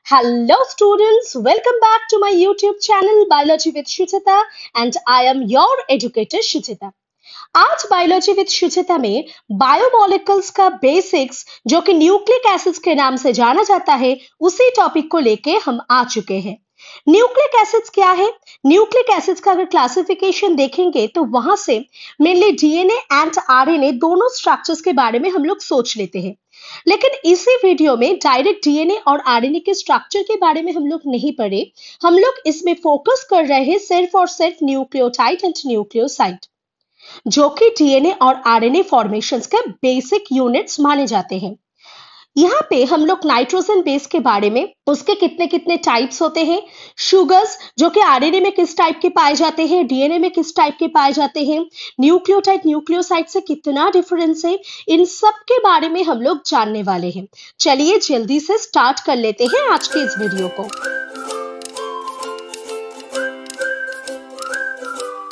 Hello students, welcome back to my YouTube channel Biology with Shuchita and I am your educator Shuchita. आज biology with शुचिता में biomolecules का basics जो कि nucleic acids के नाम से जाना जाता है उसी टॉपिक को लेके हम आ चुके हैं। न्यूक्लिक एसिड्स क्या है? न्यूक्लिक एसिड्स का अगर क्लासिफिकेशन देखेंगे तो वहां से मेनली डीएनए एंड आरएनए दोनों स्ट्रक्चर्स के बारे में हम लोग सोच लेते हैं, लेकिन इसी वीडियो में डायरेक्ट डीएनए और आरएनए के स्ट्रक्चर के बारे में हम लोग नहीं पढ़े। हम लोग इसमें फोकस कर रहे हैं सिर्फ और सिर्फ न्यूक्लियोटाइड एंड न्यूक्लियोसाइड, जो कि डीएनए और आरएनए फॉर्मेशंस के बेसिक यूनिट्स माने जाते हैं। यहाँ पे हम लोग नाइट्रोजन बेस के बारे में, उसके कितने कितने टाइप्स होते हैं, शुगर्स जो कि आरएनए में किस टाइप के पाए जाते हैं, डीएनए में किस टाइप के पाए जाते हैं, न्यूक्लियोटाइड न्यूक्लियोसाइड से कितना डिफरेंस है, इन सब के बारे में हम लोग जानने वाले हैं। चलिए जल्दी से स्टार्ट कर लेते हैं आज के इस वीडियो को।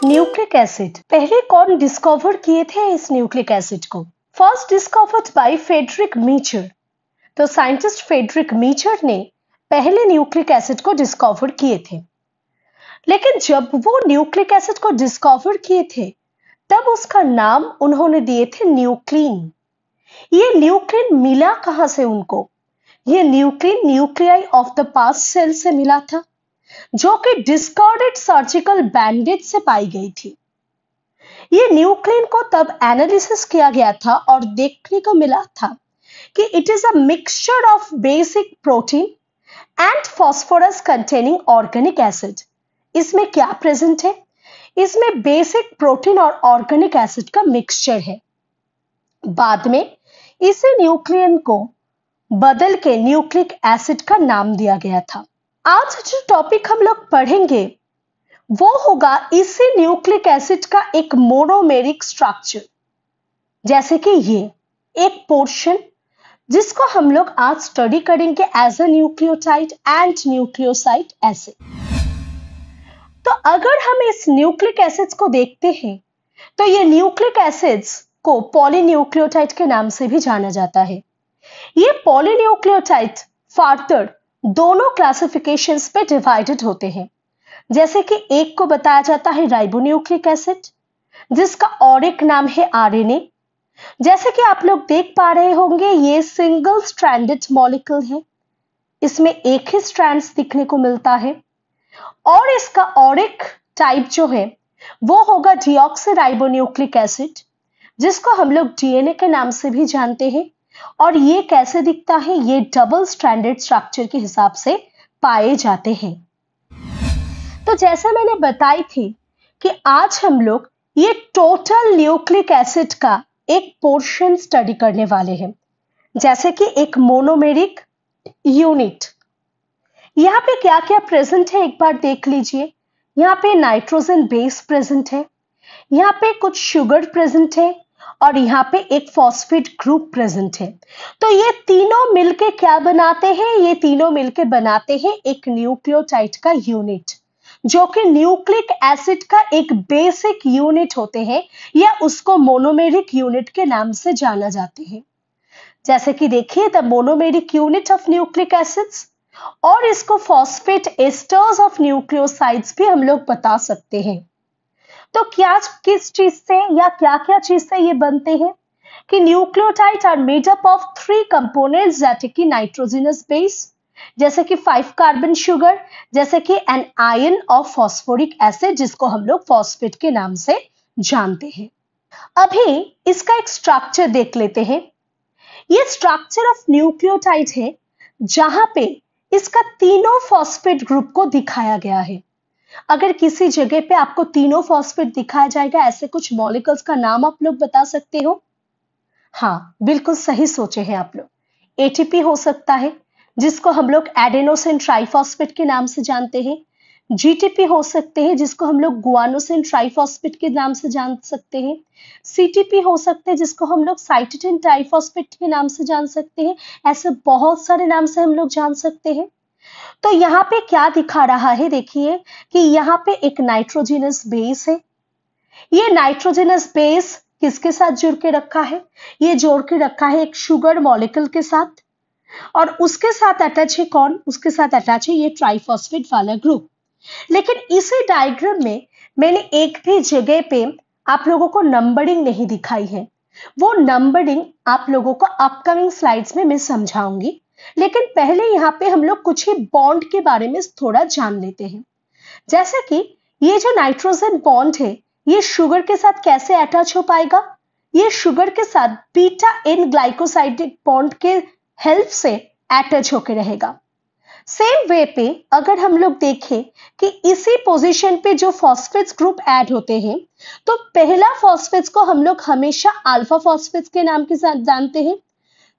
न्यूक्लिक एसिड पहले कौन डिस्कवर किए थे? इस न्यूक्लिक एसिड को फर्स्ट डिस्कवर्ड बाय फ्रेडरिक मीचर। तो साइंटिस्ट फ्रेडरिक मीचर ने पहले न्यूक्लिक एसिड को डिस्कवर किए थे, लेकिन जब वो न्यूक्लिक एसिड को डिस्कवर किए थे तब उसका नाम उन्होंने दिए थे न्यूक्लिन। ये न्यूक्लिन मिला कहां से उनको? ये nuclein nuclei of the past cell से मिला था, जो कि डिस्कार्डेड सर्जिकल बैंडेज से पाई गई थी। ये न्यूक्लिन को तब एनालिसिस किया गया था और देखने को मिला था कि it is a mixture of basic protein and phosphorus containing organic acid. इसमें क्या प्रेजेंट है? इसमें बेसिक प्रोटीन और ऑर्गेनिक एसिड का मिक्सचर है। बाद में इसे न्यूक्लियन को बदल के न्यूक्लिक एसिड का नाम दिया गया था। आज जो टॉपिक हम लोग पढ़ेंगे वो होगा इसी न्यूक्लिक एसिड का एक मोनोमेरिक स्ट्रक्चर, जैसे कि ये एक पोर्शन जिसको हम लोग आज स्टडी करेंगे as a nucleotide and nucleoside acid. तो अगर हम इस न्यूक्लिक एसिड्स को देखते हैं तो ये न्यूक्लिक एसिड्स को पॉलीन्यूक्लियोटाइड के नाम से भी जाना जाता है। ये पॉलीन्यूक्लियोटाइड फर्दर दोनों क्लासिफिकेशंस पे डिवाइडेड होते हैं, जैसे कि एक को बताया जाता है राइबोन्यूक्लिक एसिड जिसका और एक नाम है आरएनए। जैसे कि आप लोग देख पा रहे होंगे ये सिंगल स्ट्रैंडेड मॉलिक्यूल है, इसमें एक ही स्ट्रैंड्स दिखने को मिलता है। और इसका और एक टाइप जो है वो होगा डीऑक्सीराइबोन्यूक्लिक एसिड, जिसको हम लोग डीएनए के नाम से भी जानते हैं। और ये कैसे दिखता है? ये डबल स्ट्रैंडेड स्ट्रक्चर के हिसाब से पाए जाते हैं। तो जैसे मैंने बताई थी कि आज हम लोग ये टोटल न्यूक्लिक एसिड का एक पोर्शन स्टडी करने वाले हैं, जैसे कि एक मोनोमेरिक यूनिट। यहाँ पे क्या क्या प्रेजेंट है एक बार देख लीजिए। यहाँ पे नाइट्रोजन बेस प्रेजेंट है, यहाँ पे कुछ शुगर प्रेजेंट है और यहाँ पे एक फॉस्फेट ग्रुप प्रेजेंट है। तो ये तीनों मिलके क्या बनाते हैं? ये तीनों मिलके बनाते हैं एक न्यूक्लियोटाइड का यूनिट, जो कि न्यूक्लिक एसिड का एक बेसिक यूनिट होते हैं या उसको मोनोमेरिक यूनिट के नाम से जाना जाते हैं। जैसे कि देखिए the monomeric unit of nucleic acids, और इसको फॉस्फेट एस्टर्स ऑफ न्यूक्लियोसाइड्स भी हम लोग बता सकते हैं। तो क्या किस चीज से या क्या क्या चीज से ये बनते हैं कि nucleotide are made up of 3 components, जैसे कि नाइट्रोजनस बेस, जैसे कि 5 कार्बन शुगर, जैसे कि an ion of phosphoric acid जिसको हम लोग फॉस्फेट के नाम से जानते हैं। अभी इसका एक स्ट्रक्चर देख लेते हैं। ये स्ट्रक्चर ऑफ न्यूक्लियोटाइड है जहां पे इसका तीनों फॉस्फेट ग्रुप को दिखाया गया है। अगर किसी जगह पे आपको तीनों फॉस्फेट दिखाया जाएगा, ऐसे कुछ मॉलिक्यूल्स का नाम आप लोग बता सकते हो? हाँ, बिल्कुल सही सोचे हैं आप लोग। एटीपी हो सकता है जिसको हम लोग एडेनोसिन ट्राइफॉस्फेट के नाम से जानते हैं। जीटीपी हो सकते हैं जिसको हम लोग गुआनोसिन ट्राइफॉस्फेट के नाम से जान सकते हैं। सीटीपी हो सकते हैं जिसको हम लोग साइटोसिन ट्राइफॉस्फेट के नाम से जान सकते हैं। ऐसे बहुत सारे नाम से हम लोग जान सकते हैं। तो यहाँ पे क्या दिखा रहा है? देखिए कि यहाँ पे एक नाइट्रोजनस बेस है। ये नाइट्रोजनस बेस किसके साथ जुड़ के रखा है? ये जोड़ के रखा है एक शुगर मॉलिक्यूल के साथ, और उसके साथ अटैच है कौन, उसके साथ अटैच है ये ट्राइफॉस्फेट वाला ग्रुप। लेकिन इसी डायग्राम में मैंने एक भी जगह पे आप लोगों को नंबरिंग नहीं दिखाई है। वो नंबरिंग आप लोगों को अपकमिंग स्लाइड्स में मैं समझाऊंगी। लेकिन पहले यहाँ पे हम लोग कुछ ही बॉन्ड के बारे में थोड़ा जान लेते हैं। जैसे कि ये जो नाइट्रोजन बॉन्ड है ये शुगर के साथ कैसे अटैच हो पाएगा, ये शुगर के साथ बीटा एन ग्लाइकोसाइडिक बॉन्ड के हेल्प से अटैच होकर रहेगा। सेम वे पे अगर हम लोग देखें कि इसी पोजीशन पे जो फॉस्फेट्स ग्रुप ऐड होते हैं तो पहला फॉस्फेट्स को हम लोग हमेशा अल्फा फॉस्फेट्स के नाम के साथ जानते हैं,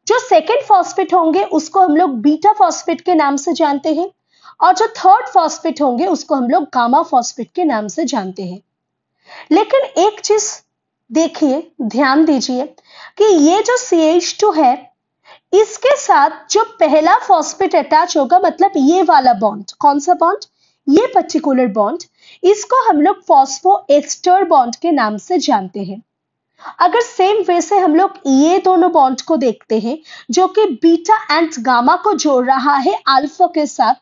जो सेकेंड फॉस्फेट होंगे उसको हम लोग बीटा फॉस्फेट के नाम से जानते हैं, और जो थर्ड फॉस्फेट होंगे उसको हम लोग गामा फॉस्फेट के नाम से जानते हैं। लेकिन एक चीज देखिए, ध्यान दीजिए कि ये जो CH2 है इसके साथ जो पहला फॉस्फेट अटैच होगा, मतलब ये वाला बॉन्ड, कौन सा बॉन्ड, ये पर्टिकुलर बॉन्ड, इसको हम लोग फॉस्फोएस्टर बॉन्ड के नाम से जानते हैं। अगर सेम वे से हम लोग ये दोनों बॉन्ड को देखते हैं जो कि बीटा एंड गामा को जोड़ रहा है अल्फा के साथ,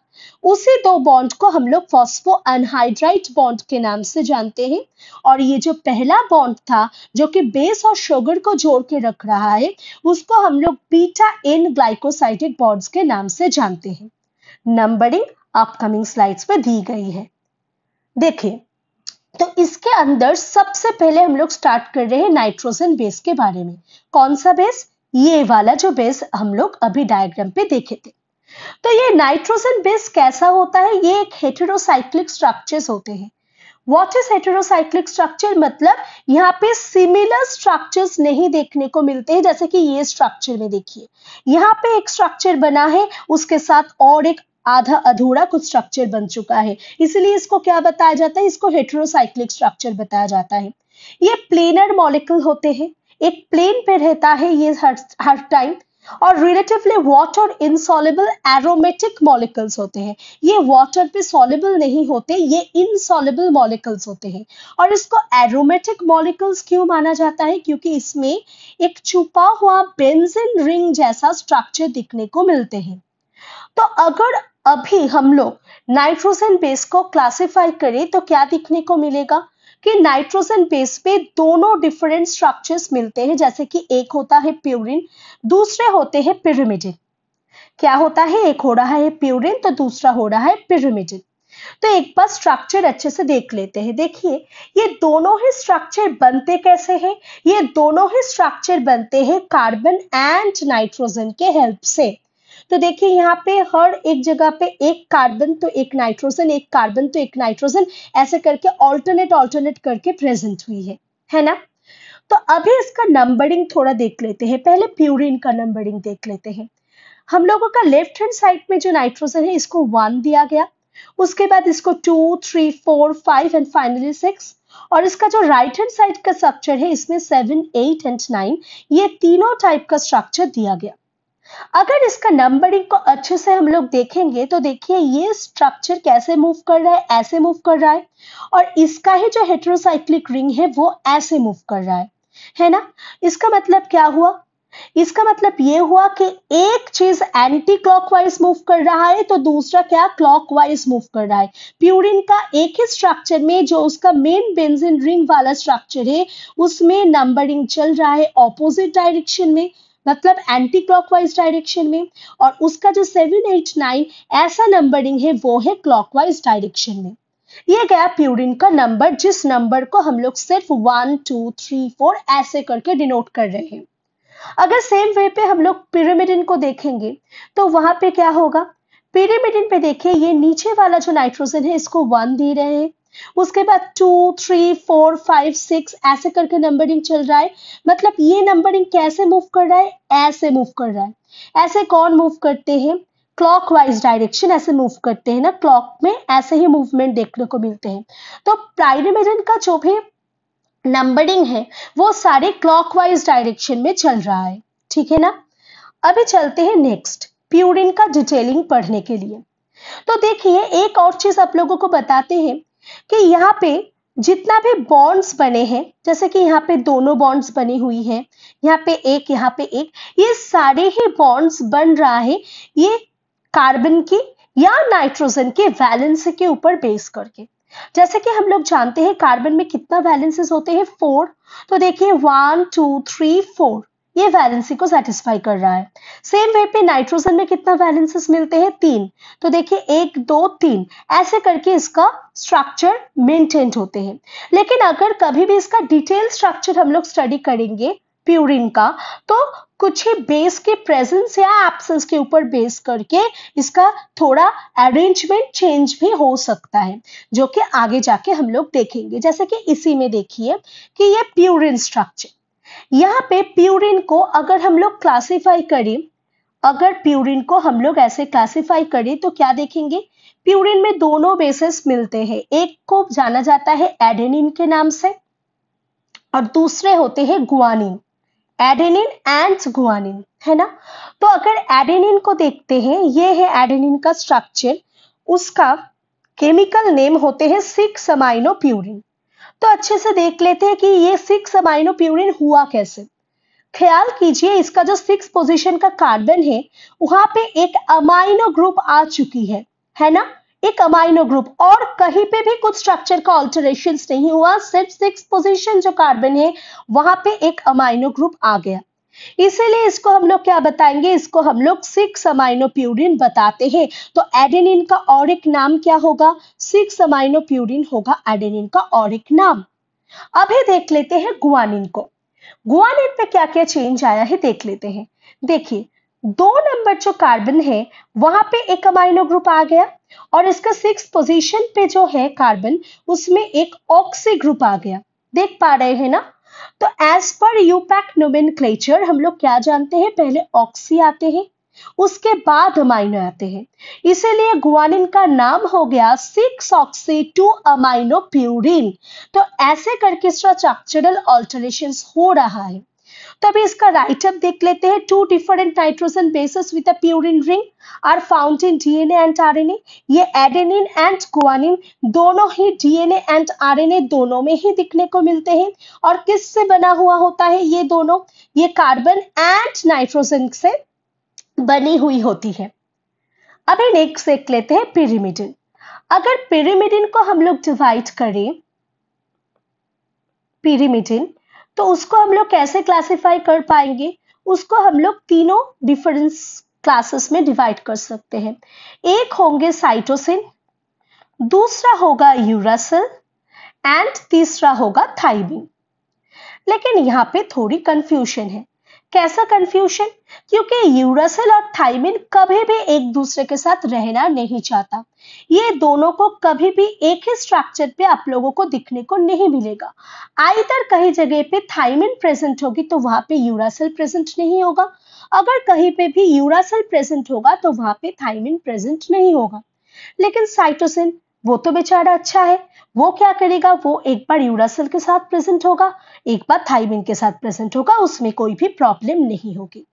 उसी दो बॉन्ड को हम लोग फॉस्फो अनहाइड्राइड बॉन्ड के नाम से जानते हैं। और ये जो पहला बॉन्ड था जो कि बेस और शुगर को जोड़ के रख रहा है उसको हम लोग बीटा एन ग्लाइकोसाइडिक बॉन्ड्स के नाम से जानते हैं। नंबरिंग अपकमिंग स्लाइड्स पे दी गई है। देखिए, तो इसके अंदर सबसे पहले हम लोग स्टार्ट कर रहे हैं नाइट्रोजन बेस के बारे में। कौन सा बेस, ये वाला जो बेस हम लोग अभी डायग्राम पे देखे थे। तो ये नाइट्रोजन बेस कैसा होता है, ये एक हेटेरोसाइक्लिक स्ट्रक्चर्स होते हैं। व्हाट इज हेटेरोसाइक्लिक स्ट्रक्चर, मतलब यहाँ पे सिमिलर स्ट्रक्चर्स नहीं देखने को मिलते हैं। जैसे कि ये स्ट्रक्चर में देखिए, यहाँ पे एक स्ट्रक्चर बना है, उसके साथ और एक आधा अधूरा कुछ स्ट्रक्चर बन चुका है, इसलिए इसको क्या बताया जाता है, इसको हेटेरोसाइक्लिक स्ट्रक्चर बताया जाता है। ये प्लेनर मॉलिक्यूल होते हैं, एक प्लेन पे रहता है ये हर टाइम, और relatively water insoluble aromatic molecules होते हैं। ये वाटर पे सॉल्युबल नहीं होते, ये इनसॉल्युबल मॉलिक्यूल्स होते हैं। और इसको एरोमेटिक मॉलिक्यूल्स क्यों माना जाता है, क्योंकि इसमें एक छुपा हुआ बेंजीन रिंग जैसा स्ट्रक्चर दिखने को मिलते हैं। तो अगर अभी हम लोग नाइट्रोजन बेस को क्लासिफाई करें तो क्या दिखने को मिलेगा कि नाइट्रोजन बेस पे दोनों डिफरेंट स्ट्रक्चर्स मिलते हैं। जैसे कि एक होता है प्यूरिन, दूसरे होते हैं पिरिमिडिन। क्या होता है, एक हो रहा है प्यूरिन तो दूसरा हो रहा है पिरिमिडिन। तो एक बार स्ट्रक्चर अच्छे से देख लेते हैं। देखिए, ये दोनों ही स्ट्रक्चर बनते कैसे हैं, ये दोनों ही स्ट्रक्चर बनते हैं कार्बन एंड नाइट्रोजन के हेल्प से। तो देखिए, यहाँ पे हर एक जगह पे एक कार्बन तो एक नाइट्रोजन, एक कार्बन तो एक नाइट्रोजन, ऐसे करके ऑल्टरनेट करके प्रेजेंट हुई है ना। तो अभी इसका नंबरिंग थोड़ा देख लेते हैं। पहले प्यूरिन का नंबरिंग देख लेते हैं। हम लोगों का लेफ्ट हैंड साइड में जो नाइट्रोजन है इसको 1 दिया गया, उसके बाद इसको 2, 3, 4, 5 एंड फाइनली 6। और इसका जो राइट हैंड साइड का स्ट्रक्चर है इसमें 7, 8 एंड 9, ये तीनों टाइप का स्ट्रक्चर दिया गया। अगर इसका नंबरिंग को अच्छे से हम लोग देखेंगे तो देखिए ये स्ट्रक्चर कैसे मूव कर रहा है, ऐसे मूव कर रहा है, और इसका ही जो हेटेरोसाइक्लिक रिंग है वो ऐसे मूव कर रहा है ना। इसका मतलब क्या हुआ, इसका मतलब ये हुआ कि एक चीज एंटी क्लॉकवाइज मूव कर रहा है तो दूसरा क्या, क्लॉकवाइज मूव कर रहा है। प्यूरिन का एक ही स्ट्रक्चर में जो उसका मेन बेंजीन रिंग वाला स्ट्रक्चर है उसमें नंबरिंग चल रहा है ऑपोजिट डायरेक्शन में, मतलब एंटी क्लॉकवाइज डायरेक्शन में, और उसका जो 7, 8, 9 ऐसा नंबरिंग है वो है क्लॉकवाइज डायरेक्शन में। ये गया प्यूरिन का नंबर, जिस नंबर को हम लोग सिर्फ 1, 2, 3, 4 ऐसे करके डिनोट कर रहे हैं। अगर सेम वे पे हम लोग पिरिमिडिन को देखेंगे तो वहां पे क्या होगा, पिरिमिडिन पे देखिए ये नीचे वाला जो नाइट्रोजन है इसको 1 दे रहे हैं, उसके बाद 2, 3, 4, 5, 6 ऐसे करके नंबरिंग चल रहा है। मतलब ये नंबरिंग कैसे मूव कर रहा है, ऐसे मूव कर रहा है। ऐसे कौन मूव करते हैं, क्लॉकवाइज डायरेक्शन ऐसे मूव करते हैं ना, क्लॉक में ऐसे ही मूवमेंट देखने को मिलते हैं। तो पिरिमिडिन का जो भी नंबरिंग है वो सारे क्लॉकवाइज डायरेक्शन में चल रहा है, ठीक है ना। अभी चलते हैं नेक्स्ट प्यूरिन का डिटेलिंग पढ़ने के लिए। तो देखिए एक और चीज आप लोगों को बताते हैं कि यहाँ पे जितना भी बॉन्ड्स बने हैं, जैसे कि यहाँ पे दोनों बॉन्ड्स बनी हुई हैं, यहाँ पे एक, यहाँ पे एक, ये सारे ही बॉन्ड्स बन रहा है ये कार्बन की या नाइट्रोजन के वैलेंसी के ऊपर बेस करके। जैसे कि हम लोग जानते हैं कार्बन में कितना वैलेंसीज होते हैं, 4। तो देखिए 1 2 3 4 ये वैलेंसी को सेटिस्फाई कर रहा है। सेम वे पे नाइट्रोजन में कितना वैलेंसीज मिलते हैं, 3। तो देखिए 1 2 3 ऐसे करके इसका स्ट्रक्चर मेंटेन होते हैं। लेकिन अगर कभी भी इसका डिटेल स्ट्रक्चर हम लोग स्टडी करेंगे प्यूरिन का, तो कुछ ही बेस के प्रेजेंस या एब्सेंस के ऊपर बेस करके इसका थोड़ा अरेंजमेंट चेंज भी हो सकता है, जो कि आगे जाके हम लोग देखेंगे। जैसे कि इसी में देखिए कि ये प्यूरिन स्ट्रक्चर, यहाँ पे प्यूरिन को अगर हम लोग क्लासिफाई करें, अगर प्यूरिन को हम लोग ऐसे क्लासिफाई करें तो क्या देखेंगे, प्यूरिन में दोनों बेसेस मिलते हैं। एक को जाना जाता है एडेनिन के नाम से और दूसरे होते हैं गुआनिन, एडेनिन एंड गुआनिन, है ना। तो अगर एडेनिन को देखते हैं, ये है एडेनिन का स्ट्रक्चर, उसका केमिकल नेम होते हैं 6 अमाइनो प्यूरिन। तो अच्छे से देख लेते हैं कि ये 6 अमाइनो प्यूरिन हुआ कैसे। ख्याल कीजिए इसका जो 6 पोजीशन का कार्बन है वहां पे एक अमाइनो ग्रुप आ चुकी है ना, एक अमाइनो ग्रुप, और कहीं पे भी कुछ स्ट्रक्चर का ऑल्टरेशन नहीं हुआ, सिर्फ 6 पोजीशन जो कार्बन है वहां पे एक अमाइनो ग्रुप आ गया। इसीलिए इसको हम लोग क्या बताएंगे, इसको हम लोग 6 अमाइनो प्यूरिन बताते हैं। तो एडेनिन का और एक नाम क्या होगा, 6 अमाइनो प्यूरिन होगा एडेनिन का और एक नाम। अभी देख लेते हैं गुआनिन को। गुआनिन पे क्या क्या चेंज आया है देख लेते हैं। देखिए 2 नंबर जो कार्बन है वहां पे एक अमाइनो ग्रुप आ गया और इसका 6 पोजीशन पे जो है कार्बन उसमें एक ऑक्सी ग्रुप आ गया। देख पा रहे हैं ना। तो एज पर यूपैक नोमेनक्लेचर हम लोग क्या जानते हैं, पहले ऑक्सी आते हैं उसके बाद अमाइनो आते हैं, इसीलिए गुआनिन का नाम हो गया 6-ऑक्सी-2 अमाइनो प्यूरिन। तो ऐसे करके स्ट्रक्चरल ऑल्टरेशंस हो रहा है। तो अभी इसका राइटअप देख लेते हैं। 2 different nitrogen bases with a purine ring are found in DNA and RNA. ये एडेनिन एंड गुआनिन दोनों ही डीएनए एंड आरएनए दोनों में ही दिखने को मिलते हैं। और किससे बना हुआ होता है ये दोनों, ये कार्बन एंड नाइट्रोजन से बनी हुई होती है। अभी नेक्स्ट देख लेते हैं पिरिमिडिन। अगर पिरिमिडिन को हम लोग डिवाइड करें, पिरिमिडिन, तो उसको हम लोग कैसे क्लासिफाई कर पाएंगे, उसको हम लोग तीनों डिफरेंट क्लासेस में डिवाइड कर सकते हैं। एक होंगे साइटोसिन, दूसरा होगा यूरासिल एंड तीसरा होगा थाइमिन। लेकिन यहाँ पे थोड़ी कंफ्यूजन है। कैसा कंफ्यूजन, क्योंकि यूरासिल और थाइमिन कभी भी एक दूसरे के साथ रहना नहीं चाहता। ये दोनों को कभी भी एक ही स्ट्रक्चर पे आप लोगों को दिखने को नहीं मिलेगा। आइदर कहीं जगह पे थाइमिन प्रेजेंट होगी तो वहां पे यूरासिल प्रेजेंट नहीं होगा, अगर कहीं पे भी यूरासिल प्रेजेंट होगा तो वहां पे थाइमिन प्रेजेंट नहीं होगा। लेकिन साइटोसिन वो तो बेचारा अच्छा है, वो क्या करेगा, वो एक बार यूरासिल के साथ प्रेजेंट होगा, एक बार थाइमिन के साथ प्रेजेंट होगा, उसमें कोई भी प्रॉब्लम नहीं होगी।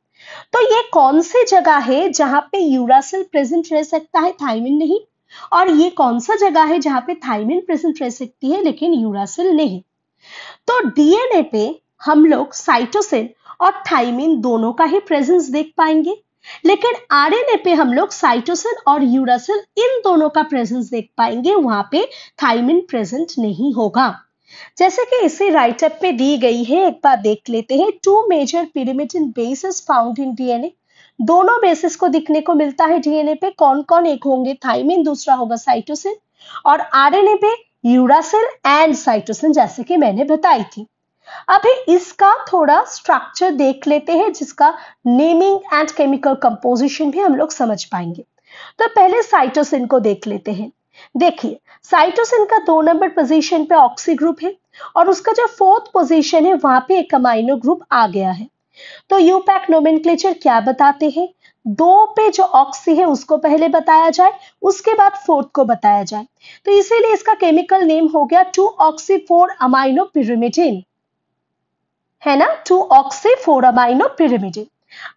तो ये कौन सी जगह है जहां पे यूरासिल प्रेजेंट रह सकता है, थाइमिन नहीं, और ये कौन सा जगह है जहां पे थाइमिन प्रेजेंट रह सकती है लेकिन यूरासिल नहीं। तो डीएनए पे हम लोग साइटोसिन और थाइमिन दोनों का ही प्रेजेंस देख पाएंगे, लेकिन आरएनए पे हम लोग साइटोसिन और यूरासिल इन दोनों का प्रेजेंस देख पाएंगे, वहां पे थाइमिन प्रेजेंट नहीं होगा। जैसे कि इसी राइटअप पे दी गई है, एक बार देख लेते हैं। 2 major pyrimidine bases found in DNA, दोनों बेसिस को दिखने को मिलता है डीएनए पे। कौन कौन, एक होंगे थाइमिन, दूसरा होगा साइटोसिन, और आरएनए पे यूरासिल एंड साइटोसिन, जैसे कि मैंने बताई थी। अभी इसका थोड़ा स्ट्रक्चर देख लेते हैं जिसका नेमिंग एंड केमिकल कंपोजिशन भी हम लोग समझ पाएंगे। तो पहले साइटोसिन को देख लेते हैं। देखिए साइटोसिन का 2 नंबर पोजीशन पे ऑक्सी ग्रुप है और उसका जो 4th पोजीशन है वहां पे एक अमाइनो ग्रुप आ गया है। तो यूपैक नोमेनक्लेचर क्या बताते हैं, 2 पे जो ऑक्सी है उसको पहले बताया जाए, उसके बाद 4th को बताया जाए। तो इसीलिए इसका केमिकल नेम हो गया 2-ऑक्सी-4 अमाइनो पिरिमिडिन, है ना, 2-ऑक्सी-4 अमाइनो पिरिमिडिन।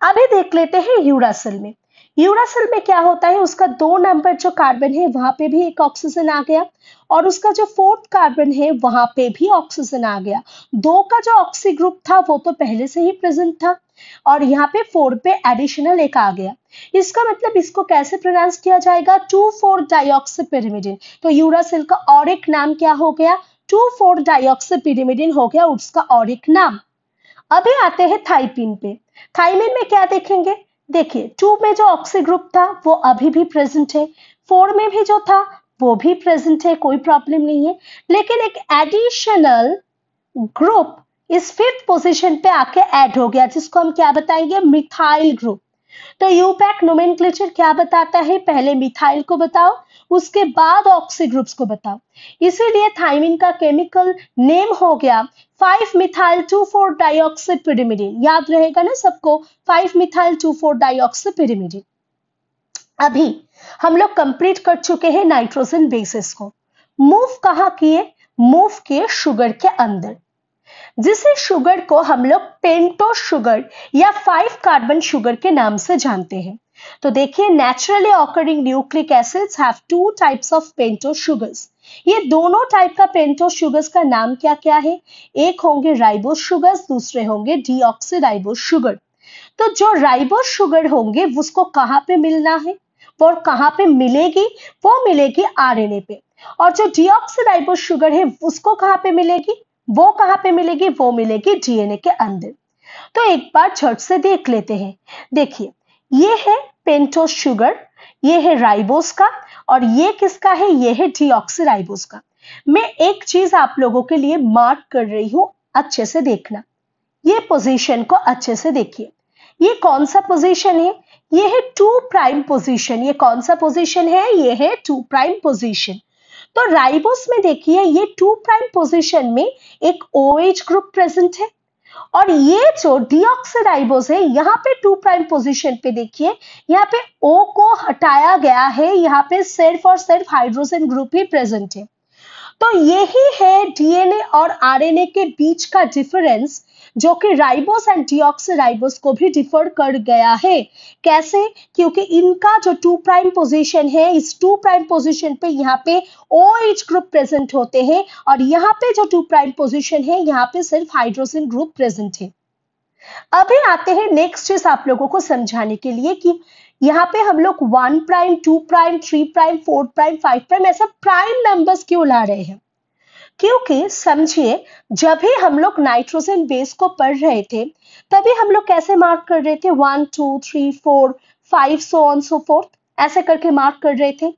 अभी देख लेते हैं यूरासिल में। यूरासिल में क्या होता है, उसका 2 नंबर जो कार्बन है वहां पे भी एक ऑक्सीजन आ गया और उसका जो 4th कार्बन है वहां पे भी ऑक्सीजन आ गया। 2 का जो ऑक्सी ग्रुप था वो तो पहले से ही प्रेजेंट था और यहाँ पे 4 पे एडिशनल एक आ गया। इसका मतलब इसको कैसे प्रोनाउंस किया जाएगा, 2,4-डाइऑक्सीपिरिमिडिन। तो यूरासिल का और एक नाम क्या हो गया, 2,4-डाइऑक्सीपिरिमिडिन हो गया उसका और एक नाम। अभी आते हैं थाइमिन पे। थाइमिन में क्या देखेंगे, देखिए 2 में जो ऑक्सी ग्रुप था वो अभी भी प्रेजेंट है, 4 में भी जो था वो भी प्रेजेंट है, कोई प्रॉब्लम नहीं है। लेकिन एक एडिशनल ग्रुप इस 5th पोजीशन पे आके ऐड हो गया जिसको हम क्या बताएंगे, मिथाइल ग्रुप। तो यूपैक नोमेनक्लेचर क्या बताता है, पहले मिथाइल को बताओ उसके बाद ऑक्सी ग्रुप्स को बताओ। इसीलिए थाइमिन का केमिकल नेम हो गया 5-methyl-2,4-डाइऑक्सीपिरिमिडिन। याद रहेगा ना सबको, 5-methyl-2,4-डाइऑक्सीपिरिमिडिन। अभी हम लोग कंप्लीट कर चुके हैं नाइट्रोजन बेसिस को। मूव कहाँ किए, मूव किए शुगर के अंदर, जिसे शुगर को हम लोग पेंटोस शुगर या 5 कार्बन शुगर के नाम से जानते हैं। तो देखिए, naturally occurring nucleic acids have 2 types of pentose sugars. ये दोनों टाइप का पेंटोस शुगर्स का नाम क्या क्या है, एक होंगे राइबोस शुगर्स, दूसरे होंगे डीऑक्सीराइबोस शुगर। तो जो राइबोस शुगर होंगे उसको कहाँ पे मिलना है, वो कहाँ पे मिलेगी, वो मिलेगी आरएनए पे। और जो डीऑक्सीराइबोस शुगर है उसको कहाँ पे मिलेगी, वो कहाँ पे मिलेगी, वो मिलेगी डीएनए के अंदर। तो एक बार झट से देख लेते हैं। देखिए, ये है पेंटोस शुगर, ये है राइबोस का और ये किसका है, ये है डीऑक्सीराइबोस का। मैं एक चीज आप लोगों के लिए मार्क कर रही हूं, अच्छे से देखना। ये पोजीशन को अच्छे से देखिए, ये कौन सा पोजीशन है, ये है 2 प्राइम पोजीशन। ये कौन सा पोजीशन है, ये है 2 प्राइम पोजीशन। तो राइबोस में देखिए ये 2 प्राइम पोजीशन में एक OH ग्रुप प्रेजेंट है और ये जो डीऑक्सीराइबोस है यहाँ पे 2 प्राइम पोजीशन पे देखिए, यहाँ पे O को हटाया गया है, यहाँ पे सिर्फ और सिर्फ हाइड्रोजन ग्रुप ही प्रेजेंट है। तो यही है डीएनए और आरएनए के बीच का डिफरेंस, जो कि राइबोस एंड डीऑक्सीराइबोस को भी डिफर कर गया है। कैसे, क्योंकि इनका जो 2 प्राइम पोजीशन है, इस 2 प्राइम पोजीशन पे यहाँ पे OH ग्रुप प्रेजेंट होते हैं और यहाँ पे जो 2 प्राइम पोजीशन है यहाँ पे सिर्फ हाइड्रोजन ग्रुप प्रेजेंट है। अभी आते हैं नेक्स्ट चीज आप लोगों को समझाने के लिए कि यहाँ पे हम लोग 1 prime, 2 prime, 3 prime, 4 prime, 5 prime ऐसा प्राइम नंबर्स क्यों ला रहे हैं, क्योंकि समझिए जब भी हम लोग नाइट्रोजन बेस को पढ़ रहे थे तभी हम लोग कैसे मार्क कर रहे थे, 1 2 3 4 5 सो ऑन सो फोर्थ ऐसे करके मार्क कर रहे थे।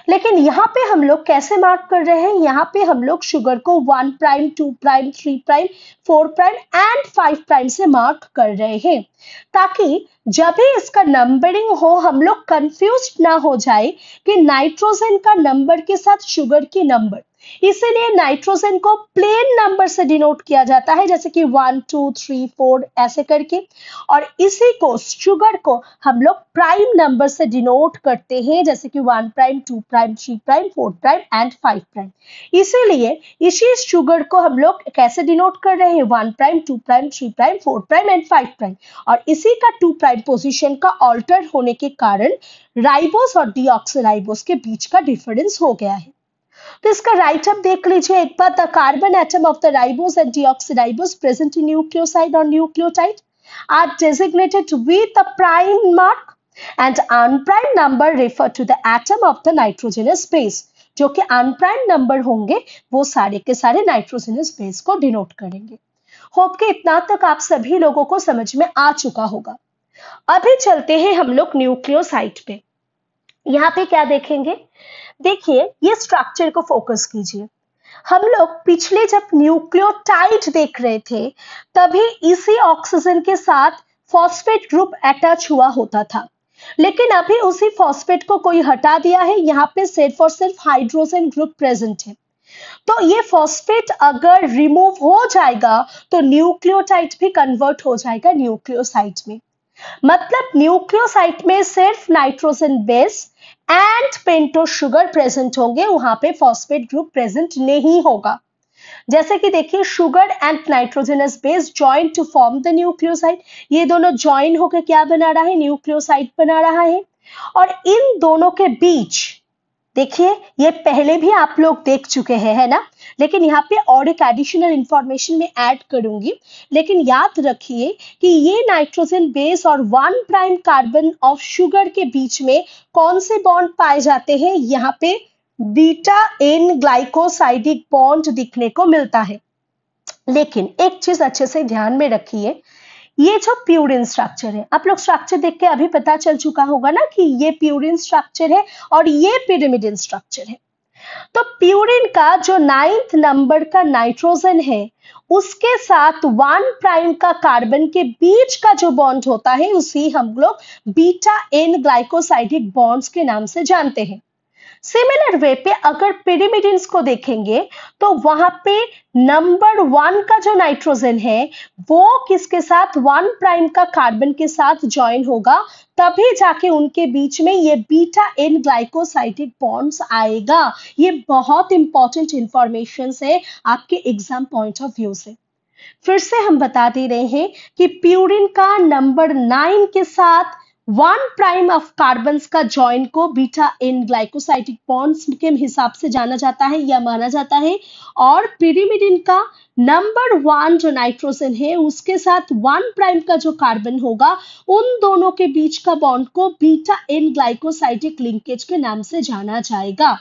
लेकिन यहाँ पे हम लोग कैसे मार्क कर रहे हैं, यहाँ पे हम लोग शुगर को 1 prime, 2 prime, 3 prime, 4 prime and 5 prime से मार्क कर रहे हैं, ताकि जब भी इसका नंबरिंग हो हम लोग कंफ्यूज ना हो जाए कि नाइट्रोजन का नंबर के साथ शुगर की नंबर। इसीलिए नाइट्रोजन को प्लेन नंबर से डिनोट किया जाता है, जैसे कि 1 2 3 4 ऐसे करके, और इसी को शुगर को हम लोग प्राइम नंबर से डिनोट करते हैं, जैसे कि 1 prime, 2 prime, 3 prime, 4 prime and 5 prime. इसीलिए इसी शुगर को हम लोग कैसे डिनोट कर रहे हैं, 1 prime, 2 prime, 3 prime, 4 prime and 5 prime. और इसी का 2 प्राइम पोजीशन का ऑल्टर होने के कारण राइबोस और डीऑक्सीराइबोस के बीच का डिफरेंस हो गया है। तो इसका राइट अप देख लीजिए एक बार, the carbon atom of the ribose and deoxyribose present in nucleoside or nucleotide are designated with a prime mark and unprime number refer to the atom of the nitrogenous base। जो कि unprimed number होंगे वो सारे के सारे nitrogenous base को denote करेंगे। Hope के इतना तक आप सभी लोगों को समझ में आ चुका होगा। अभी चलते हैं हम लोग न्यूक्लियोसाइड पे। यहाँ पे क्या देखेंगे, देखिए ये स्ट्रक्चर को फोकस कीजिए। हम लोग पिछले जब न्यूक्लियोटाइड देख रहे थे तभी इसी ऑक्सीजन के साथ फॉस्फेट ग्रुप अटैच हुआ होता था, लेकिन अभी उसी फॉस्फेट को कोई हटा दिया है, यहाँ पे सिर्फ और सिर्फ हाइड्रोजन ग्रुप प्रेजेंट है। तो ये फॉस्फेट अगर रिमूव हो जाएगा तो न्यूक्लियोटाइड भी कन्वर्ट हो जाएगा न्यूक्लियोसाइड में। मतलब न्यूक्लियोसाइड में सिर्फ nitrogen base and pentose sugar present होंगे, वहां पे फॉस्फेट ग्रुप प्रेजेंट नहीं होगा। जैसे कि देखिए sugar and nitrogenous base join to form the nucleoside, ये दोनों जॉइन होकर क्या बना रहा है, न्यूक्लियोसाइड बना रहा है। और इन दोनों के बीच देखिए, ये पहले भी आप लोग देख चुके हैं, है ना, लेकिन यहाँ पे और एक एडिशनल इंफॉर्मेशन में ऐड करूंगी। लेकिन याद रखिए कि ये नाइट्रोजन बेस और 1 प्राइम कार्बन ऑफ शुगर के बीच में कौन से बॉन्ड पाए जाते हैं, यहाँ पे बीटा एन ग्लाइकोसाइडिक बॉन्ड दिखने को मिलता है। लेकिन एक चीज अच्छे से ध्यान में रखिए, ये जो प्यूरिन स्ट्रक्चर है, आप लोग स्ट्रक्चर देख के अभी पता चल चुका होगा ना कि ये प्यूरिन स्ट्रक्चर है और ये पिरिमिडिन स्ट्रक्चर है। तो प्यूरिन का जो 9th नंबर का नाइट्रोजन है उसके साथ 1 प्राइम का कार्बन के बीच का जो बॉन्ड होता है उसी हम लोग बीटा एन ग्लाइकोसाइडिक बॉन्ड्स के नाम से जानते हैं। सिमिलर वे पे अगर पिरिमिडिन्स को देखेंगे तो वहां पे नंबर 1 का जो नाइट्रोजन है वो किसके साथ 1 प्राइम का कार्बन के साथ ज्वाइन होगा, तभी जाके उनके बीच में ये बीटा एन ग्लाइकोसाइडिक बॉन्ड्स आएगा। ये बहुत इंपॉर्टेंट इंफॉर्मेशन है आपके एग्जाम पॉइंट ऑफ व्यू से। फिर से हम बता दे रहे हैं कि प्यूरिन का नंबर 9 के साथ 1 प्राइम ऑफ कार्बन का जॉइन को बीटा एन ग्लाइकोसाइडिक बॉन्ड्स के हिसाब से जाना जाता है या माना जाता है, और पिरिमिडिन का नंबर 1 जो नाइट्रोजन है उसके साथ 1 प्राइम का जो कार्बन होगा उन दोनों के बीच का बॉन्ड को बीटा एन ग्लाइकोसाइडिक लिंकेज के नाम से जाना जाएगा।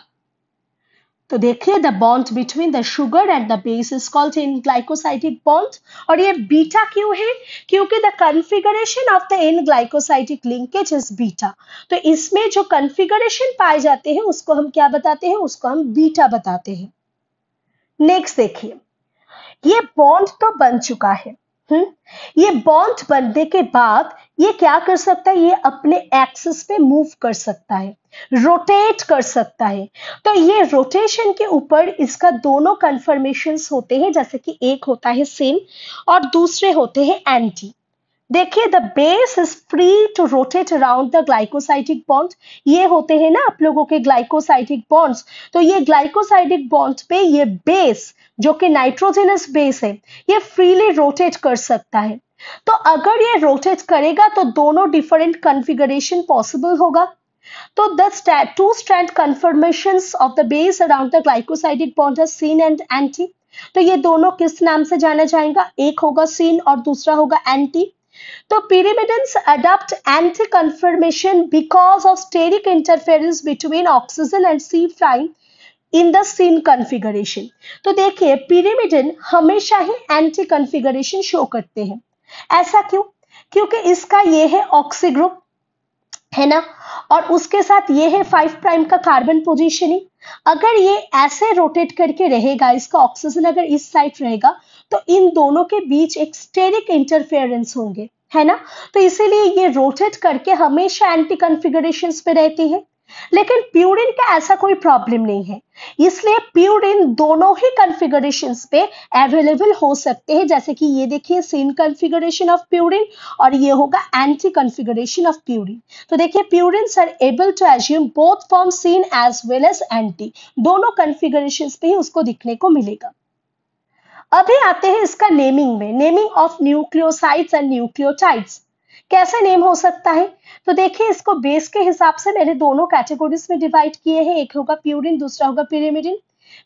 तो देखिए, the bond between the sugar and the base is called N glycosidic bond. और ये बीटा क्यों है? क्योंकि the configuration of the N glycosidic linkage is beta. तो इसमें जो कॉन्फ़िगरेशन पाए जाते हैं उसको हम क्या बताते हैं? उसको हम बीटा बताते हैं। नेक्स्ट देखिए, ये बॉन्ड तो बन चुका है। ये बॉन्ड बनने के बाद ये क्या कर सकता है? ये अपने एक्सिस पे मूव कर सकता है, रोटेट कर सकता है। तो ये रोटेशन के ऊपर इसका दोनों कन्फर्मेशंस होते हैं, जैसे कि एक होता है सिन और दूसरे होते हैं एंटी। देखिए, the base is free to rotate around the glycosidic bond. ये होते हैं ना आप लोगों के ग्लाइकोसाइडिक बॉन्ड्स। तो ये ग्लाइकोसाइडिक बॉन्ड पे ये बेस जो कि नाइट्रोजनस बेस है ये फ्रीली रोटेट कर सकता है। तो अगर ये रोटेट करेगा तो दोनों डिफरेंट कॉन्फ़िगरेशन पॉसिबल होगा। तो the two strand conformations of the base around the glycosidic bond are syn and anti। तो ये दोनों किस नाम से जाना जाएगा? एक होगा syn और दूसरा होगा anti। तो pyrimidines adopt anti conformation because of steric interference between oxygen and C prime in the syn configuration। तो देखिए, pyrimidine हमेशा ही anti configuration शो करते हैं। ऐसा क्यों? क्योंकि इसका ये है ऑक्सी ग्रुप, है ना, और उसके साथ ये है 5 प्राइम का कार्बन पोजीशनिंग। अगर ये ऐसे रोटेट करके रहेगा, इसका ऑक्सीजन अगर इस साइड रहेगा तो इन दोनों के बीच एक स्टेरिक इंटरफेरेंस होंगे, है ना। तो इसीलिए ये रोटेट करके हमेशा एंटी कॉन्फ़िगरेशंस पे रहती है। लेकिन प्यूरिन का ऐसा कोई प्रॉब्लम नहीं है, इसलिए प्यूरिन दोनों ही कॉन्फ़िगरेशंस पे अवेलेबल हो सकते हैं। जैसे कि ये देखिए, सिन कॉन्फ़िगरेशन ऑफ प्यूरिन और ये होगा एंटी कॉन्फ़िगरेशन ऑफ प्यूरिन। तो देखिए, purines are able to assume both form syn as well as anti, दोनों कॉन्फ़िगरेशंस पे ही उसको दिखने को मिलेगा। अभी आते हैं इसका नेमिंग में, naming of nucleosides and nucleotides. कैसे नेम हो सकता है? तो देखिए, इसको बेस के हिसाब से मैंने दोनों कैटेगरीज में डिवाइड किए हैं, एक होगा प्यूरिन, दूसरा होगा पिरिमिडिन।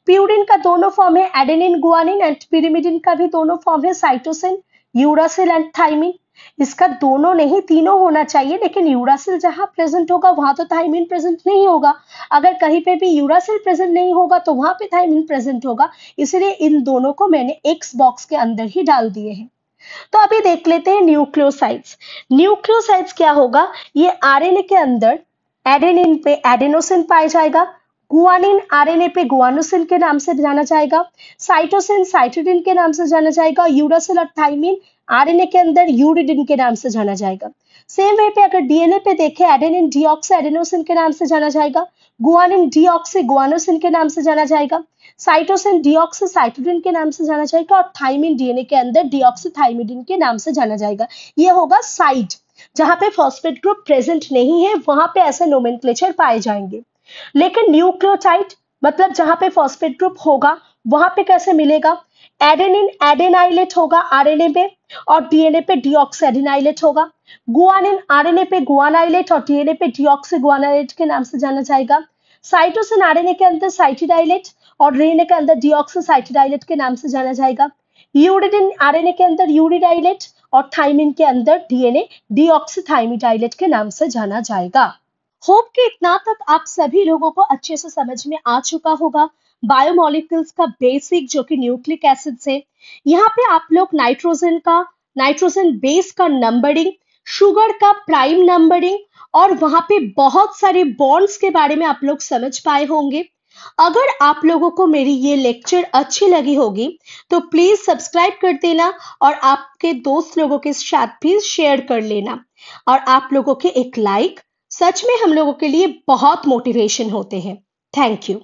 प्यूरिन का दोनों फॉर्म है एडेनिन गुआनिन, एंड पिरिमिडिन का भी दोनों फॉर्म है साइटोसिन, यूरासिल एंड थाइमिन। इसका दोनों नहीं, तीनों होना चाहिए, लेकिन यूरासिल जहां प्रेजेंट होगा वहां तो थाइमिन प्रेजेंट नहीं होगा। अगर कहीं पे भी यूरासिल प्रेजेंट नहीं होगा तो वहां पे थाइमिन प्रेजेंट होगा। इसलिए इन दोनों को मैंने एक्स बॉक्स के अंदर ही डाल दिए हैं। तो अभी देख लेते हैं न्यूक्लियोसाइड्स। न्यूक्लियोसाइड्स क्या होगा? ये आरएनए के अंदर एडेनिन पे एडेनोसिन पाया जाएगा, गुआनिन आरएनए पे गुआनोसिन के नाम से जाना जाएगा, साइटोसिन साइटोडिन के नाम से जाना जाएगा, यूरासिल और थाइमिन आरएनए के अंदर यूरिडिन के नाम से जाना जाएगा। सेम वे पे अगर डीएनए पे देखें, एडेनिन डीऑक्सी एडेनोसिन के नाम से जाना जाएगा, गुआनिन डीऑक्सी गुआनोसिन के नाम से जाना जाएगा, साइटोसिन डीऑक्सी साइटोडिन के नाम से जाना जाएगा, और थाइमिन डीएनए के अंदर डीऑक्सी थाइमिडिन के नाम से जाना जाएगा। ये होगा साइट, जहां पे फॉस्फेट ग्रुप प्रेजेंट नहीं है वहां पे ऐसे नोमेनक्लेचर पाए जाएंगे। लेकिन न्यूक्लियोटाइड मतलब जहां पे फॉस्फेट ग्रुप होगा वहां पे कैसे मिलेगा? एडेनिन एडेनाइलेट होगा आरएनए में, और डीएनए पे डीऑक्सीएडेनाइलेट होगा। गुआनिन आरएनए पे गुआनाइलेट और डीएनए पे डीऑक्सीगुआनाइलेट के नाम से जाना जाएगा। साइटोसिन आरएनए के अंदर साइटिडाइलेट और डीएनए के अंदर डीऑक्सीसाइटिडाइलेट के नाम से जाना जाएगा। यूरिडिन आरएनए के अंदर यूरिडाइलेट और थाइमिन के अंदर डीएनए डीऑक्सीथाइमिडाइलेट के नाम से जाना जाएगा। होप कि इतना तक आप सभी लोगों को अच्छे से समझ में आ चुका होगा बायोमोलिक्यूल्स का बेसिक जो कि न्यूक्लिक एसिड्स है। यहाँ पे आप लोग नाइट्रोजन बेस का नंबरिंग, शुगर का प्राइम नंबरिंग और वहां पे बहुत सारे बॉन्ड्स के बारे में आप लोग समझ पाए होंगे। अगर आप लोगों को मेरी ये लेक्चर अच्छी लगी होगी तो प्लीज सब्सक्राइब कर देना और आपके दोस्त लोगों के साथ भी शेयर कर लेना। और आप लोगों के एक लाइक सच में हम लोगों के लिए बहुत मोटिवेशन होते हैं। Thank you.